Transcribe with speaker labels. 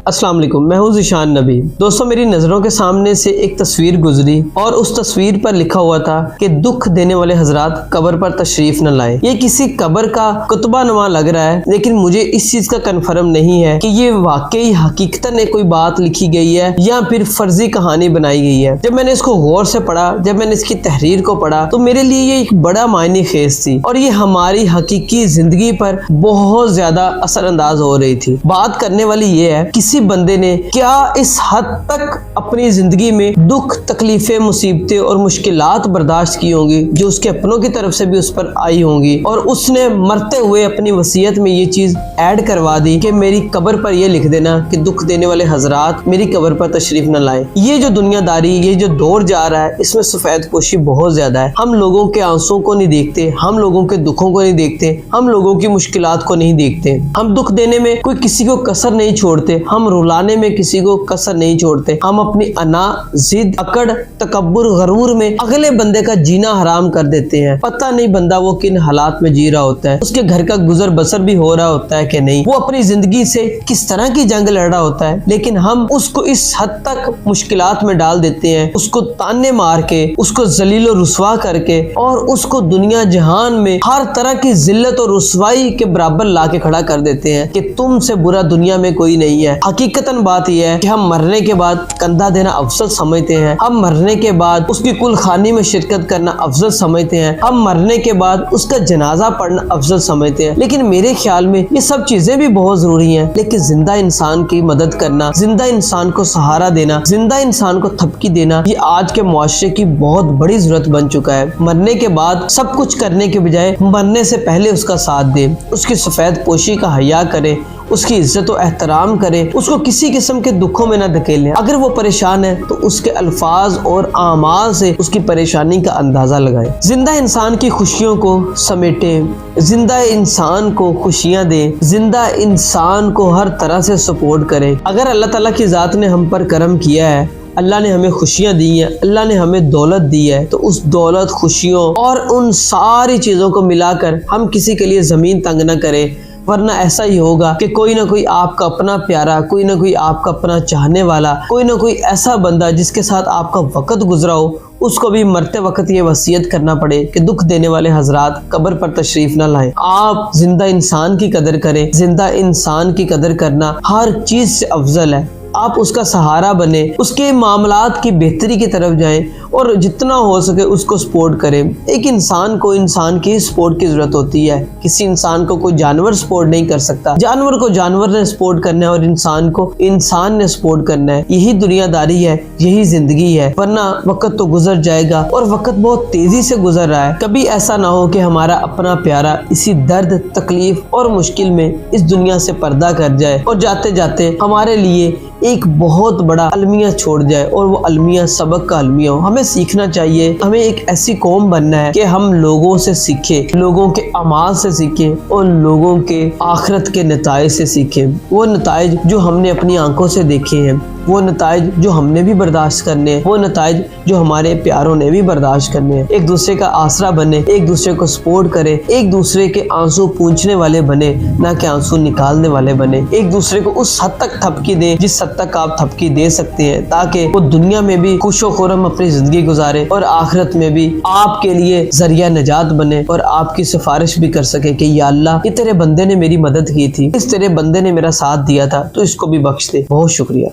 Speaker 1: अस्सलाम वालेकुम, मैं हूँ ज़ीशान नबी। दोस्तों, मेरी नज़रों के सामने से एक तस्वीर गुजरी और उस तस्वीर पर लिखा हुआ था कि दुख देने वाले हजरात कब्र पर तशरीफ न लाए। ये किसी कब्र का कुतबा नुमा लग रहा है, लेकिन मुझे इस चीज़ का कन्फर्म नहीं है कि ये वाकई हकीकतन कोई बात लिखी गई है या फिर फर्जी कहानी बनाई गई है। जब मैंने इसको गौर से पढ़ा, जब मैंने इसकी तहरीर को पढ़ा, तो मेरे लिए ये एक बड़ा मायने खेज थी और ये हमारी हकीकी जिंदगी पर बहुत ज्यादा असरअंदाज हो रही थी। बात करने वाली ये है, किसी बंदे ने क्या इस हद तक अपनी जिंदगी में दुख, तकलीफें, मुसीबतें और मुश्किलात बर्दाश्त की होंगी जो उसके अपनों की तरफ से भी उस पर आई होंगी, और उसने मरते हुए अपनी वसीयत में ये चीज ऐड करवा दी कि मेरी कब्र पर ये लिख देना कि दुख देने वाले हजरात मेरी कब्र पर तशरीफ न लाए। ये जो दुनियादारी, ये जो दौर जा रहा है, इसमें सफेद पोशी बहुत ज्यादा है। हम लोगों के आंसुओं को नहीं देखते, हम लोगों के दुखों को नहीं देखते, हम लोगों की मुश्किलात को नहीं देखते। हम दुख देने में कोई किसी को कसर नहीं छोड़ते, हम रुलाने में किसी को कसर नहीं छोड़ते। हम अपनी अना, जिद, अकड़, तकब्बुर, गरूर में अगले बंदे का जीना हराम कर देते हैं। पता नहीं बंदा वो किन हालात में जी रहा होता है, उसके घर का गुजर बसर भी हो रहा होता है कि नहीं, वो अपनी जिंदगी से किस तरह की जंग लड़ रहा होता है, लेकिन हम उसको इस हद तक मुश्किलात में डाल देते हैं, उसको ताने मार के, उसको जलील और रुसवा करके और उसको दुनिया जहान में हर तरह की जिल्लत और रुसवाई के बराबर ला के खड़ा कर देते हैं कि तुमसे बुरा दुनिया में कोई नहीं है। हकीकतन बात यह है कि हम मरने के बाद कंधा देना अफजल समझते हैं, हम मरने के बाद उसकी कुल खानी में शिरकत करना अफजल समझते हैं, हम मरने के बाद उसका जनाजा पढ़ना अफजल समझते हैं। लेकिन मेरे ख्याल में ये सब चीजें भी बहुत जरूरी हैं, लेकिन जिंदा इंसान की मदद करना, जिंदा इंसान को सहारा देना, जिंदा इंसान को थपकी देना, ये आज के मुआशरे की बहुत बड़ी जरूरत बन चुका है। मरने के बाद सब कुछ करने के बजाय मरने से पहले उसका साथ दे, उसकी सफेद पोशी का हया करे, उसकी इज्जत और एहतराम करें, उसको किसी किस्म के दुखों में न धकेलें। अगर वो परेशान है तो उसके अल्फाज और आमाल से उसकी परेशानी का अंदाजा लगाएं। जिंदा इंसान की खुशियों को समेटें, जिंदा इंसान को खुशियां दें, जिंदा इंसान को हर तरह से सपोर्ट करें। अगर अल्लाह ताला की ज़ात ने हम पर करम किया है, अल्लाह ने हमें खुशियाँ दी हैं, अल्लाह ने हमें दौलत दी है, तो उस दौलत, खुशियों और उन सारी चीज़ों को मिलाकर हम किसी के लिए ज़मीन तंग न करें, वरना ऐसा ही होगा कि कोई ना कोई आपका अपना प्यारा, कोई ना कोई आपका अपना चाहने वाला, कोई ना कोई ऐसा बंदा जिसके साथ आपका वक्त गुजरा हो, उसको भी मरते वक्त ये वसीयत करना पड़े कि दुख देने वाले हजरात कब्र पर तशरीफ ना लाएं। आप जिंदा इंसान की कदर करें। जिंदा इंसान की कदर करना हर चीज से अफजल है। आप उसका सहारा बने, उसके मामलात की बेहतरी की तरफ जाएं और जितना हो सके उसको सपोर्ट करें। एक इंसान को इंसान की सपोर्ट की जरूरत होती है, किसी इंसान को कोई जानवर सपोर्ट नहीं कर सकता। जानवर को जानवर ने सपोर्ट करना है और इंसान को इंसान ने सपोर्ट करना है। यही दुनियादारी है, यही जिंदगी है, वरना वक्त तो गुजर जाएगा और वक्त बहुत तेजी से गुजर रहा है। कभी ऐसा ना हो कि हमारा अपना प्यारा इसी दर्द, तकलीफ और मुश्किल में इस दुनिया से पर्दा कर जाए और जाते जाते हमारे लिए एक बहुत बड़ा अलमिया छोड़ जाए, और वो अलमिया सबक का अलमिया हो। हमें सीखना चाहिए, हमें एक ऐसी कौम बनना है कि हम लोगों से सीखें, लोगों के अमाल से सीखें और लोगों के आखिरत के नताइज से सीखें। वो नताइज जो हमने अपनी आंखों से देखे हैं, वो नताइज जो हमने भी बर्दाश्त करने हैं, वो नताइज जो हमारे प्यारों ने भी बर्दाश्त करने हैं। एक दूसरे का आसरा बने, एक दूसरे को सपोर्ट करे, एक दूसरे के आंसू पूंछने वाले बने, ना कि आंसू निकालने वाले बने। एक दूसरे को उस हद तक थपकी दें जिस हद तक आप थपकी दे सकते हैं, ताकि वो दुनिया में भी खुशो खुरम अपनी जिंदगी गुजारे और आखिरत में भी आपके लिए जरिया निजात बने और आपकी सिफारिश भी कर सके कि या अल्लाह, ये तेरे बंदे ने मेरी मदद की थी, इस तेरे बंदे ने मेरा साथ दिया था, तो इसको भी बख्श दे। बहुत शुक्रिया।